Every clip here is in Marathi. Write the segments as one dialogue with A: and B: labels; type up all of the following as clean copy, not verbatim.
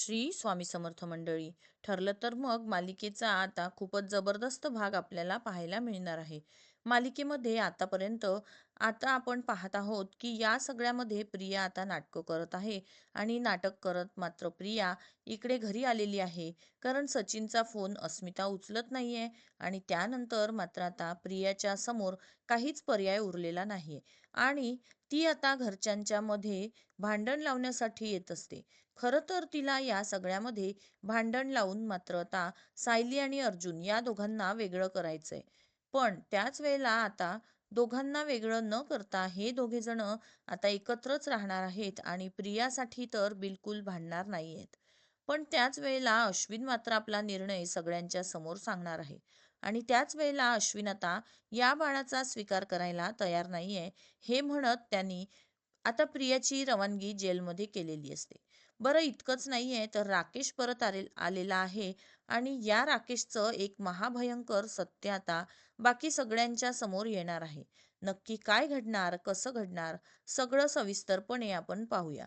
A: श्री स्वामी समर्थ मंडळी. ठरलं तर मग मालिकेचा आता खूपच जबरदस्त भाग आपल्याला पाहायला मिळणार आहे. मालिकेमध्ये आता आपण पाहत आहोत की या सगळ्यामध्ये प्रिया आता नाटकं करत आहे आणि नाटक करत मात्र प्रिया इकडे घरी आलेली आहे. कारण सचिनचा फोन अस्मिता उचलत नाहीये आणि त्यानंतर मात्र आता प्रियाच्या समोर काहीच पर्याय उरलेला नाहीये आणि ती आता घरच्यांच्या मध्ये भांडण लावण्यासाठी येत असते. खरं तर तिला या सगळ्यामध्ये भांडण लावून मात्र आता सायली आणि अर्जुन या दोघांना वेगळं करायचंय. पण त्याच वेळेला आता दोघांना वेगळं न करता हे दोघे जण आता एकत्रच राहणार आहेत आणि प्रियासाठी तर बिलकुल भांडणार नाहीयेत. पण त्याच वेळेला अश्विन मात्र आपला निर्णय सगळ्यांच्या समोर सांगणार आहे. आणि त्याच वेळेला अश्विन आता या बाळाचा स्वीकार करायला तयार नाहीये हे म्हणत त्यांनी आता प्रियाची रवानगी जेलमध्ये केलेली असते. बरं इतकंच नाहीये तर राकेश परत आलेला आहे आणि या राकेशचं एक महाभयंकर सत्य आता बाकी सगळ्यांच्या समोर येणार आहे. नक्की काय घडणार, कसं घडणार, सगळं सविस्तरपणे आपण पाहूया.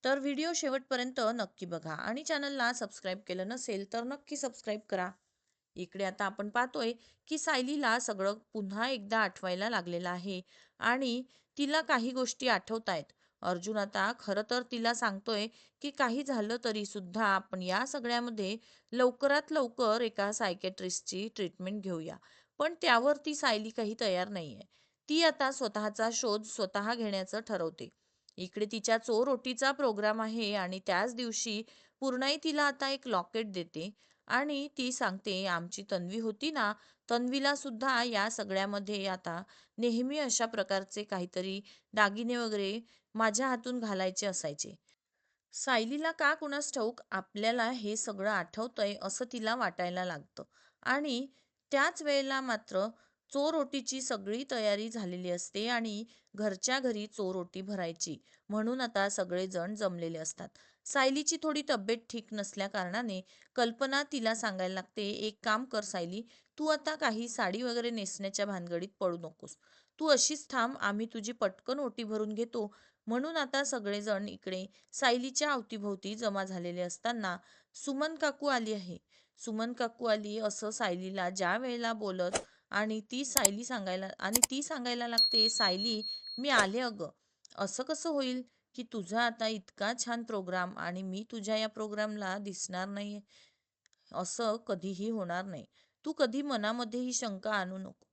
A: तर व्हिडिओ शेवटपर्यंत नक्की बघा आणि चॅनलला सबस्क्राईब केलं नसेल तर नक्की सबस्क्राईब करा. इकडे आता आपण पाहतोय की सायलीला सगळं पुन्हा एकदा आठवायला लागलेलं आहे आणि तिला काही गोष्टी आठवतायत. अर्जुन आता खरं तर तिला सांगतोय की काही झालं तरी सुद्धा आपण या सगळ्यामध्ये लवकरात लवकर एका सायकेट्रिस्टची ट्रीटमेंट घेऊया. पण त्यावर ती सायली काही तयार नाहीये. ती आता स्वतःचा शोध स्वतः घेण्याचं ठरवते. इकडे तिच्या चोरोटीचा प्रोग्राम आहे आणि त्याच दिवशी पूर्णाई तिला आता एक लॉकेट देते आणि ती सांगते आमची तन्वी होती ना, तन्वीला सुद्धा या सगळ्यामध्ये आता नेहमी अशा प्रकारचे काहीतरी दागिने वगैरे माझ्या हातून घालायचे असायचे. सायलीला का कुणास ठाऊक आपल्याला हे सगळं आठवतंय असं तिला वाटायला लागतं आणि त्याच वेळेला मात्र चोरोटीची सगळी तयारी झालेली असते आणि घरच्या घरी चोरोटी भरायची म्हणून आता सगळेजण जमलेले असतात. सायलीची थोडी तब्येत ठीक नसल्या कारणाने कल्पना तिला सांगायला लागते, एक काम कर सायली, तू आता काही साडी वगैरे नेसण्याच्या भानगडीत पडू नकोस. तू अशीच थांब, आम्ही तुझी पटकन ओटी भरून घेतो. म्हणून आता सगळेजण इकडे सायलीच्या अवतीभोवती जमा झालेले असताना सुमन काकू आली आहे. सुमन काकू आली असं सायलीला ज्या वेळेला बोलत आणि ती सांगायला लागते, सायली मी आले अगं. असं कसं होईल की तुझा आता इतका छान प्रोग्राम आणि मी तुझ्या या प्रोग्रामला दिसणार नाही? असं कधीही होणार नाही. तू कधी मनामध्ये ही शंका आणू नको.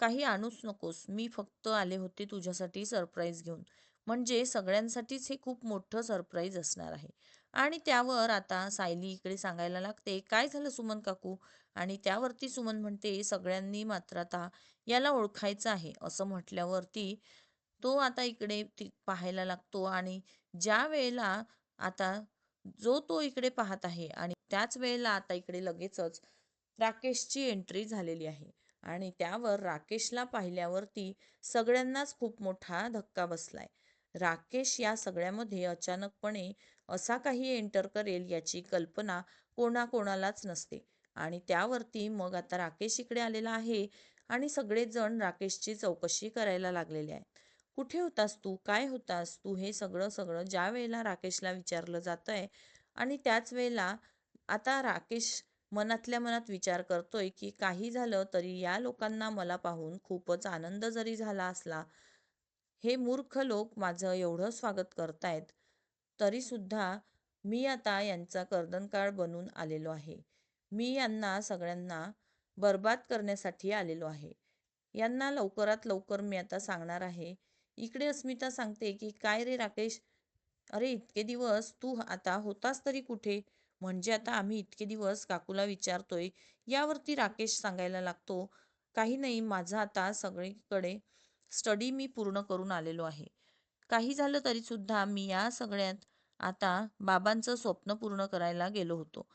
A: काही आणूच नकोस. मी फक्त आले होते तुझ्यासाठी सरप्राईज घेऊन. म्हणजे सगळ्यांसाठीच हे खूप मोठं सरप्राईज असणार आहे. आणि त्यावर आता सायली इकडे सांगायला लागते, काय झालं सुमन काकू? आणि त्यावरती सुमन म्हणते, सगळ्यांनी मात्र आता याला ओळखायचं आहे. असं म्हटल्यावरती तो आता इकडे पाहायला लागतो आणि ज्या वेळेला आता तो इकडे पाहत आहे आणि त्याच वेळेला आता इकडे लगेचच राकेशची एंट्री झालेली आहे आणि त्यावर राकेशला पाहिल्यावरती सगळ्यांनाच खूप मोठा धक्का बसलाय. राकेश या सगळ्यामध्ये अचानकपणे असा काही एंटर करेल याची कल्पना कोणाकोणालाच नसते आणि त्यावरती मग आता राकेश इकडे आलेला आहे आणि सगळेजण राकेशची चौकशी करायला लागलेले आहे. कुठे होतास तू, काय होतास तू, हे सगळं सगळं ज्या वेळेला राकेशला विचारलं जातंय आणि त्याच वेळेला आता राकेश मनातल्या मनात विचार करतोय की काही झालं तरी या लोकांना मला पाहून खूपच आनंद जरी झाला असला, हे मूर्ख लोक माझं एवढं स्वागत करतायत, तरी सुद्धा मी आता यांचा कर्दनकाळ बनून आलेलो आहे. मी यांना सगळ्यांना बर्बाद करण्यासाठी आलेलो आहे. यांना लवकरात लवकर मी आता सांगणार आहे. इकडे अस्मिता सांगते की काय रे राकेश, अरे इतके दिवस तू आता होतास तरी कुठे? म्हणजे आता आम्ही इतके दिवस काकूला विचारतोय. यावरती राकेश सांगायला लागतो, काही नाही, माझं आता सगळीकडे स्टडी मी पूर्ण करून आलेलो आहे. काही झालं तरी सुद्धा मी या सगळ्यात आता बाबांचं स्वप्न पूर्ण करायला गेलो होतो.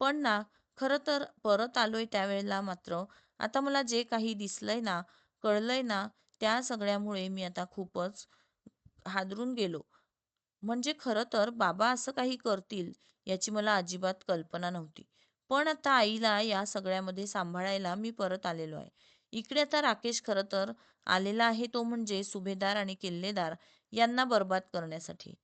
A: पण ना, खरं तर परत आलोय त्यावेळेला मात्र आता मला जे काही दिसलंय ना, कळलंय ना, त्या सगळ्यामुळे मी आता खूपच हादरून गेलो. म्हणजे खरं तर बाबा असं काही करतील याची मला अजिबात कल्पना नव्हती. पण आता आईला या सगळ्यामध्ये सांभाळायला मी परत आलेलो आहे. इकडे आता राकेश खरं तर आलेला आहे तो म्हणजे सुभेदार आणि किल्लेदार यांना बरबाद करण्यासाठी.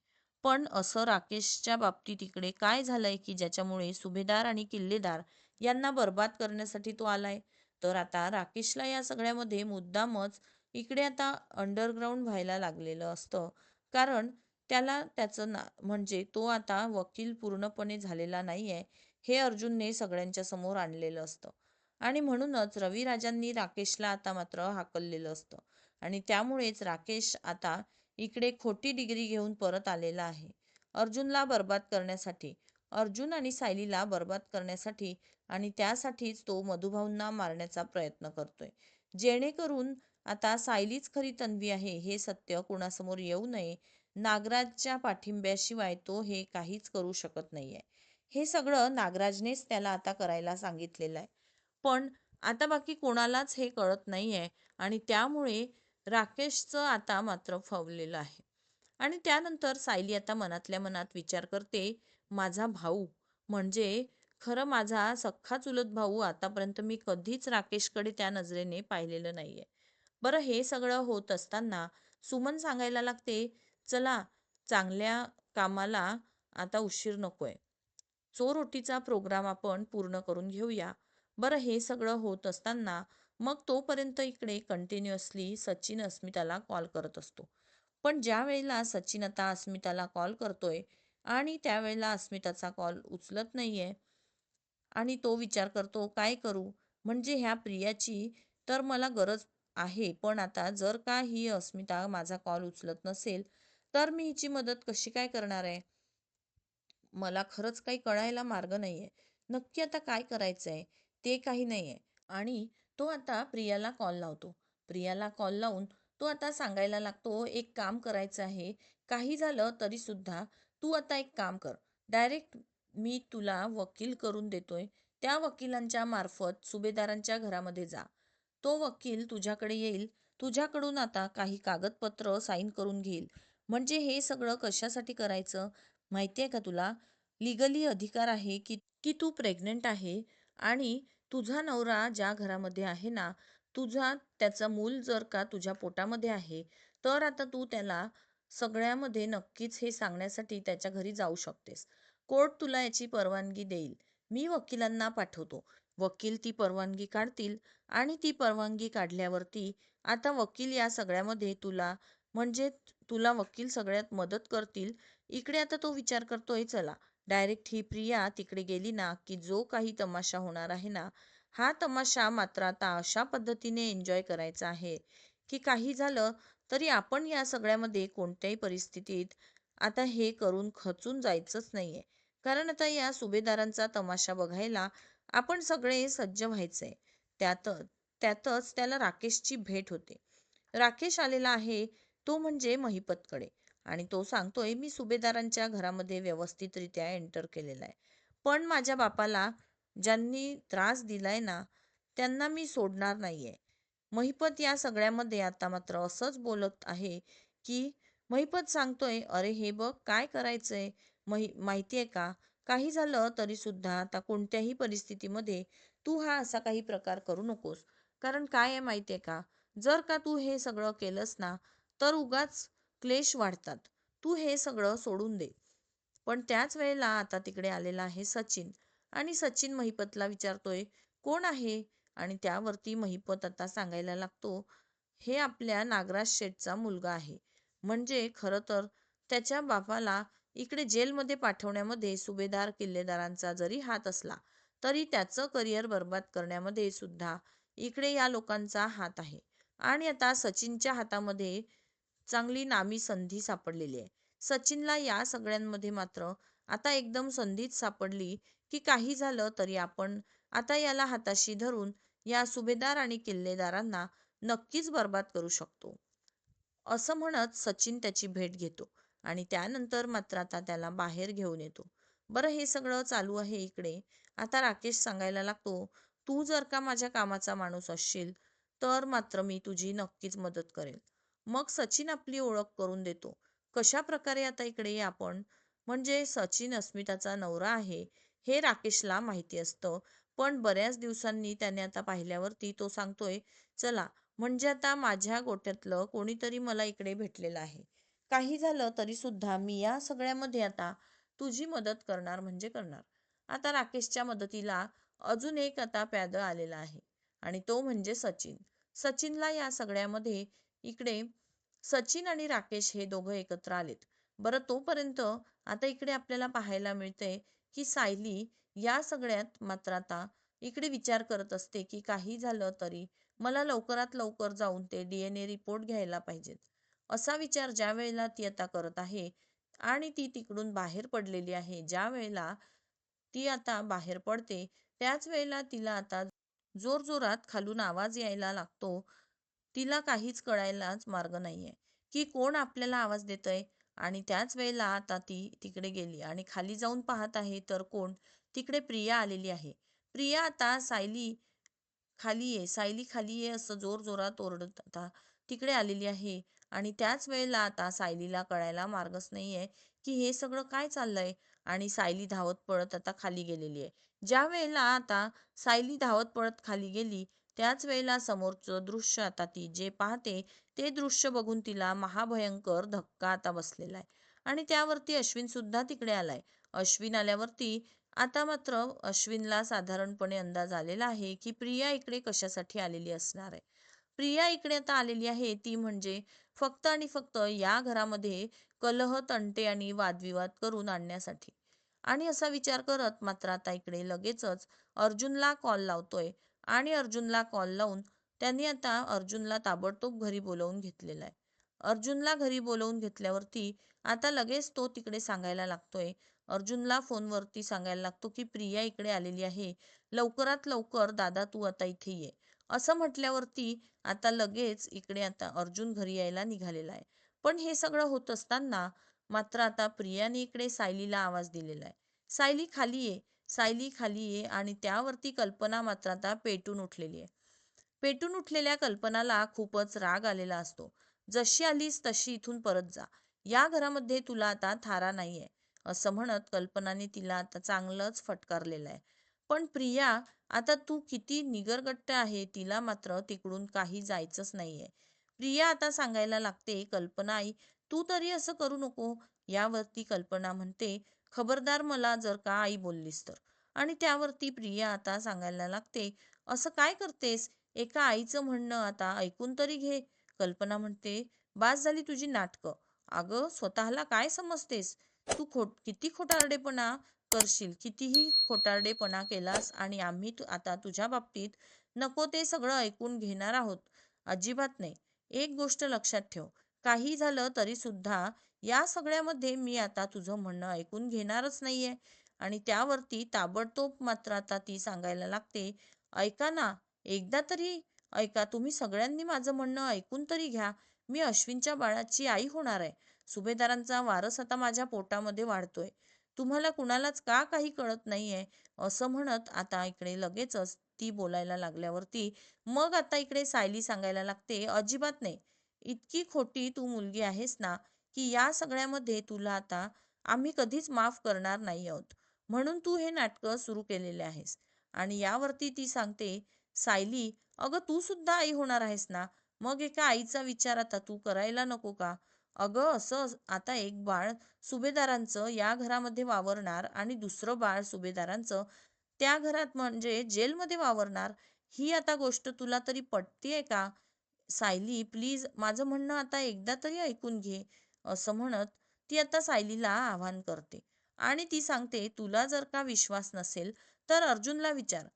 A: पण असं राकेशच्या बाबतीत इकडे काय झालंय, की ज्याच्यामुळे सुभेदार आणि किल्लेदार यांना बरबाद करण्यासाठी तो आलाय? तर आता राकेशला या सगळ्यामध्ये मुद्दामच इकडे आता अंडरग्राऊंड व्हायला लागलेलं असतं. कारण त्याला त्याचं म्हणजे तो आता वकील पूर्णपणे झालेला नाहीये, हे अर्जुनने सगळ्यांच्या समोर आणलेलं असतं. आणि म्हणूनच रविराजांनी राकेशला आता मात्र हाकललेलं असतं. आणि त्यामुळेच राकेश आता इकडे खोटी डिग्री घेऊन परत आलेला आहे. अर्जुनला बरबाद करण्यासाठी, अर्जुन आणि सायलीला बरबाद करण्यासाठी, आणि त्यासाठीच तो मधुभाऊंना मारण्याचा प्रयत्न करतोय. जेणेकरून आता सायलीच खरी तन्वी आहे हे सत्य कुणासमोर येऊ नये. नागराजच्या पाठिंब्याशिवाय तो हे काहीच करू शकत नाहीये. हे सगळं नागराजनेच त्याला आता करायला सांगितलेलं आहे. पण आता बाकी कोणालाच हे कळत नाहीये, आणि त्यामुळे राकेशचं आता मात्र फवलेलं आहे. आणि त्यानंतर सायली आता मनातल्या मनात विचार करते, माझा भाऊ म्हणजे खरं माझा सख्खा चुलत भाऊ, आतापर्यंत मी कधीच राकेशकडे त्या नजरेने पाहिलेलं नाहीये. बरं, हे सगळं होत असताना सुमन सांगायला लागते, चला चांगल्या कामाला आता उशीर नकोय, चोरोटीचा प्रोग्राम आपण पूर्ण करून घेऊया. बरं, हे सगळं होत असताना मग तोपर्यंत इकडे कंटिन्युअसली सचिन अस्मिताला कॉल करत असतो. पण ज्या वेळेला सचिन आता अस्मिताला कॉल करतोय आणि त्यावेळेला अस्मिताचा कॉल उचलत नाहीये, आणि तो विचार करतो, काय करू? म्हणजे ह्या प्रियाची तर मला गरज आहे, पण आता जर का ही अस्मिता माझा कॉल उचलत नसेल, तर मी हिची मदत कशी काय करणार आहे? मला खरंच काही कळायला मार्ग नाहीये. नक्की आता काय करायचंय ते काही नाहीये. आणि तो आता प्रियाला कॉल लावतो. प्रियाला कॉल लावून तो आता सांगायला लागतो, एक काम करायचं आहे. काही झालं तरी सुद्धा तू आता एक काम कर. डायरेक्ट मी तुला वकील करून देतोय. त्या वकिलांच्या मार्फत सुभेदारांच्या घरामध्ये जा. तो वकील तुझ्याकडे येईल. तुझ्याकडून आता काही कागदपत्र साईन करून घेईल. म्हणजे हे सगळं कशासाठी करायचं माहितीये का तुला? लीगली अधिकार आहे की तू प्रेग्नंट आहे, आणि तुझा नवरा ज्या घरामध्ये आहे ना, त्याचं मूल जर का तुझ्या पोटामध्ये आहे, तर आता तू त्याला सगळ्यामध्ये नक्कीच हे सांगण्यासाठी त्याच्या घरी जाऊ शकतेस. कोर्ट तुला याची परवानगी देईल. मी वकिलांना पाठवतो. वकील ती परवानगी काढतील, आणि ती परवानगी काढल्यावरती आता वकील या सगळ्यामध्ये म्हणजे तुला वकील सगळ्यात मदत करतील. इकडे आता तो विचार करतोय, चला डायरेक्ट ही प्रिया तिकडे गेली ना, की जो काही तमाशा होणार आहे ना, हा तमाशा मात्र आता अशा पद्धतीने एन्जॉय करायचा आहे, की काही झालं तरी आपण या सगळ्यामध्ये कोणत्याही परिस्थितीत आता हे करून खचून जायचंच नाहीये. कारण आता या सुभेदारांचा तमाशा बघायला आपण सगळे सज्ज व्हायचंय. त्यात त्यातच त्याला राकेशची भेट होते. राकेश आलेला आहे, तो म्हणजे महिपतकडे. आणि तो सांगतोय, मी सुभेदारांच्या घरामध्ये व्यवस्थितरित्या एंटर केलेला आहे. पण माझ्या बापाला ज्यांनी त्रास दिलाय ना, त्यांना मी सोडणार नाहीये. महिपत या सगळ्यामध्ये आता मात्र असंच बोलत आहे, की महिपत सांगतोय, अरे हे बघ काय करायचंय, माहितीये का, काही झालं तरी सुद्धा आता कोणत्याही परिस्थितीमध्ये तू हा असा काही प्रकार करू नकोस. कारण काय आहे माहितीये का, जर का तू हे सगळं केलंस ना, तर उगाच क्लेश वाढतात. तू हे सगळं सोडून दे. पण त्याच वेळेला आता तिकडे आलेला आहे सचिन, आणि सचिन महिपतला विचारतोय, कोण आहे? आणि त्यावरती महिपत आता सांगायला लागतो, हे आपल्या नागराज शेठचा मुलगा आहे. म्हणजे खरं तर त्याच्या बापाला इकडे जेलमध्ये पाठवण्यामध्ये सुभेदार किल्लेदारांचा जरी हात असला, तरी त्याचं करिअर बर्बाद करण्यामध्ये सुद्धा इकडे या लोकांचा हात आहे. आणि आता सचिनच्या हातामध्ये चांगली नामी संधी सापडलेली आहे. सचिनला या सगळ्यांमध्ये मात्र आता एकदम संधीच सापडली, की काही झालं तरी आपण आता याला हाताशी धरून या सुभेदार आणि किल्लेदारांना नक्कीच बर्बाद करू शकतो. असं म्हणत सचिन त्याची भेट घेतो, आणि त्यानंतर मात्र आता त्याला बाहेर घेऊन येतो. बरं, हे सगळं चालू आहे इकडे. आता राकेश सांगायला लागतो, तू जर का माझ्या कामाचा माणूस असशील, तर मात्र मी तुझी नक्कीच मदत करेल. मग सचिन आपली ओळख करून देतो. कशा प्रकारे आता इकडे आपण, म्हणजे सचिन अस्मिताचा नवरा आहे हे राकेशला माहिती असतं. पण बऱ्याच दिवसांनी त्याने आता पाहिल्यावरती तो सांगतोय, चला म्हणजे आता माझ्या गोट्यातलं कोणीतरी मला इकडे भेटलेलं आहे. काही झालं तरी सुद्धा मी या सगळ्यामध्ये आता तुझी मदत करणार म्हणजे करणार. आता राकेशच्या मदतीला अजून एक आता प्यादा आलेला आहे आणि तो म्हणजे सचिन. सचिनला या सगळ्यामध्ये इकडे सचिन आणि राकेश हे दोघं एकत्र आलेत. बरं, तोपर्यंत आता इकडे आपल्याला पाहायला मिळतंय की सायली या सगळ्यात मात्र आता इकडे विचार करत असते की काही झालं तरी मला लवकरात लवकर जाऊन ते DNA रिपोर्ट घ्यायला पाहिजेत. असा विचार ज्या वेळेला ती आता करत आहे आणि ती तिकडून बाहेर पडलेली आहे, ज्या वेळेला ती आता बाहेर पडते त्याच वेळेला तिला आता जोरजोरात खालून आवाज यायला लागतो. तिला काहीच कळायलाच मार्ग नाहीये की कोण आपल्याला आवाज देतंय. आणि त्याच वेळेला आता ती तिकडे गेली आणि खाली जाऊन पाहत आहे तर कोण, तिकडे प्रिया आलेली आहे. प्रिया आता सायली खाली ये, सायली खाली ये असं जोर जोरात ओरडत आता तिकडे आलेली आहे. आणि त्याच वेळेला आता सायलीला कळायला मार्गच नाहीये की हे सगळं काय चाललंय. आणि सायली धावत पळत आता खाली गेलेली आहे. ज्या वेळेला आता सायली धावत पळत खाली गेली त्याच वेळेला समोरचं दृश्य आता ती जे पाहते ते दृश्य बघून तिला महाभयंकर धक्का आता बसलेला आहे. आणि त्यावरती अश्विन सुद्धा तिकडे आलाय. अश्विन आल्यावरती आता मात्र अश्विनला साधारणपणे अंदाज आलेला आहे की प्रिया इकडे कशासाठी आलेली असणार आहे. प्रिया इकडे आता आलेली आहे ती म्हणजे फक्त आणि फक्त या घरामध्ये कलह, तंटे आणि वादविवाद करून आणण्यासाठी. आणि असा विचार करत मात्र आता इकडे लगेचच अर्जुनला कॉल लावतोय. आणि अर्जुनला कॉल लावून त्यांनी आता अर्जुनला ताबडतोब घरी बोलवून घेतलेला आहे. अर्जुनला घरी बोलवून घेतल्यावरती आता लगेच तो तिकडे सांगायला लागतोय. अर्जुनला फोनवरती सांगायला लागतो की प्रिया इकडे आलेली आहे, लवकरात लवकर दादा तू आता इथे ये. असं म्हटल्यावरती आता लगेच इकडे आता अर्जुन घरी यायला निघालेला आहे. पण हे सगळं होत असताना मात्र आता प्रियाने इकडे सायलीला आवाज दिलेला आहे. सायली खाली ये, सायली खाली ये. आणि त्यावरती कल्पना मात्र आता पेटून उठलेली आहे. पेटून उठलेल्या कल्पनाला खूपच राग आलेला असतो. जशी आलीस तशी इथून परत जा. या घरामध्ये तुला आता थारा नाहीये. असं म्हणत कल्पनाने तिला आता चांगलंच फटकारलेलं आहे. पण प्रिया, आता तू किती निगरगट्ट आहे, तिला मात्र तिकडून काही जायचंच नाहीये. प्रिया आता सांगायला लागते, कल्पना आई तू तरी असं करू नको. यावरती कल्पना म्हणते, खबरदार मला जर का आई बोललीस तर. आणि त्यावरती प्रिया आता सांगायला लागते, असं काय करतेस? एका आईचं म्हणणं आता ऐकून तरी घे. कल्पना म्हणते, बास झाली तुझी नाटकं. अगं स्वतःला काय समजतेस? तू किती खोटारडेपणा करशील, कितीही खोटारडेपणा केलास आणि आम्ही आता तुझ्या बाबतीत नको ते सगळं ऐकून घेणार आहोत? अजिबात नाही. एक गोष्ट लक्षात ठेव, काही झालं तरी सुद्धा या सगळ्यामध्ये मी आता तुझं म्हणणं ऐकून घेणारच नाहीये. आणि त्यावरती ताबडतोब मात्र आता ती सांगायला लागते, ऐका ना, एकदा तरी ऐका, तुम्ही सगळ्यांनी माझं म्हणणं ऐकून तरी घ्या. मी अश्विनच्या बाळाची आई होणार आहे. सुभेदारांचा वारस आता माझ्या पोटामध्ये वाढतोय. तुम्हाला कुणालाच का काही कळत नाहीये? असं म्हणत आता इकडे लगेचच ती बोलायला लागल्यावरती मग आता इकडे सायली सांगायला लागते, अजिबात नाही. इतकी खोटी तू मुलगी आहेस ना की या सगळ्यामध्ये तुला आता आम्ही कधीच माफ करणार नाही आहोत. म्हणून तू हे नाटकं सुरू केलेले आहेस. आणि यावरती ती सांगते, सायली अगं तू सुद्धा आई होणार आहेस ना, मग एका आईचा विचार आता तू करायला नको का? अगं असं आता एक बाळ सुभेदारांचं या घरामध्ये वावरणार आणि दुसरं बाळ सुभेदारांचं त्या घरात म्हणजे जेलमध्ये वावरणार. ही आता गोष्ट तुला तरी पटतेय का? सायली प्लीज माझं म्हणणं आता एकदा तरी ऐकून घे. असं म्हणत ती आता सायलीला आवाहन करते. आणि ती सांगते, तुला जर का विश्वास नसेल तर अर्जुनला विचार.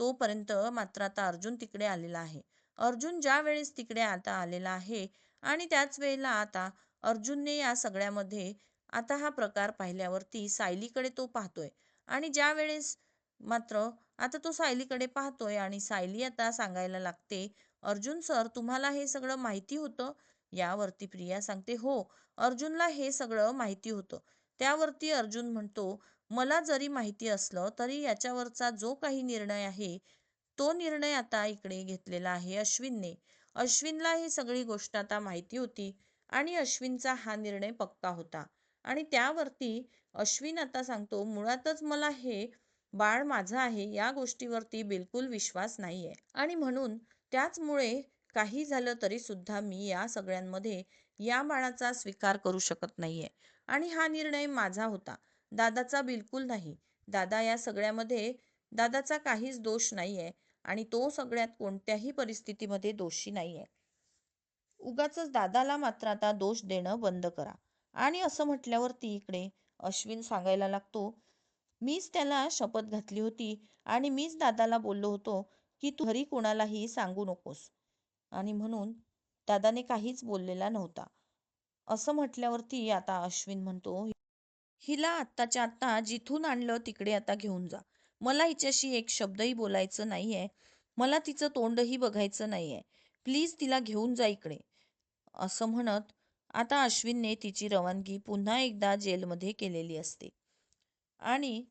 A: तोपर्यंत मात्र आता अर्जुन तिकडे आलेला आहे. अर्जुन ज्या वेळेस तिकडे आता आलेला आहे आणि त्याच वेळेला आता अर्जुनने या सगळ्यामध्ये आता हा प्रकार पाहिल्यावरती सायलीकडे तो पाहतोय. आणि ज्या वेळेस मात्र आता तो सायलीकडे पाहतोय आणि सायली आता सांगायला लागते, अर्जुन सर तुम्हाला हे सगळं माहिती होतं? यावरती प्रिया सांगते, हो, अर्जुनला हे सगळं माहिती होतं. त्यावरती अर्जुन म्हणतो, मला जरी माहिती असलं तरी याच्यावरचा जो काही निर्णय आहे तो निर्णय आता इकडे घेतलेला आहे अश्विनने. अश्विनला ही सगळी गोष्ट आता माहिती होती आणि अश्विनचा हा निर्णय पक्का होता. आणि त्यावरती अश्विन आता सांगतो, मुळातच मला हे बाळ माझं आहे या गोष्टीवरती बिलकुल विश्वास नाहीये. आणि म्हणून त्याचमुळे काही झालं तरी सुद्धा मी या सगळ्यांमध्ये या बाळाचा स्वीकार करू शकत नाहीये. आणि हा निर्णय माझा होता, दादाचा बिलकुल नाही. दादा या सगळ्यामध्ये दादाचा काहीच दोष नाहीये आणि तो सगळ्यात कोणत्याही परिस्थितीमध्ये दोषी नाहीये. उगाचच दादाला मात्र आता दोष देणं बंद करा. आणि असं म्हटल्यावरती इकडे अश्विन सांगायला लागतो, मीच त्याला शपथ घातली होती आणि मीच दादाला बोललो होतो की तू घरी कोणालाही सांगू नकोस. आणि म्हणून दादाने काहीच बोललेला नव्हता. असं म्हटल्यावरती आता अश्विन म्हणतो, हिला आत्ताच्या आत्ता जिथून आणलं तिकडे आता घेऊन जा. मला हिच्याशी एक शब्दही बोलायचं नाहीये. मला तिचं तोंडही बघायचं नाहीये. प्लीज तिला घेऊन जा इकडे. असं म्हणत आता अश्विनने तिची रवानगी पुन्हा एकदा जेलमध्ये केलेली असते. आणि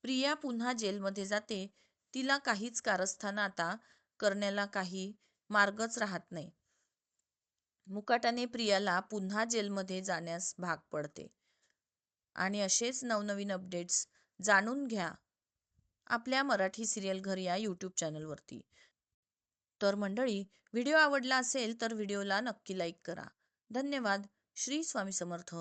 A: प्रिया पुन्हा जेलमध्ये जाते. तिला काहीच कारस्थान आता करण्याला काही मार्गच राहत नाही. मुकाटाने प्रियाला पुन्हा जेलमध्ये जाण्यास भाग पडते. आणि असेच नवनवीन अपडेट्स जाणून घ्या आपल्या मराठी सिरियल घर या यूट्यूब चॅनलवरती. तर मंडळी, व्हिडिओ आवडला असेल तर व्हिडिओला नक्की लाईक करा. धन्यवाद. श्री स्वामी समर्थ.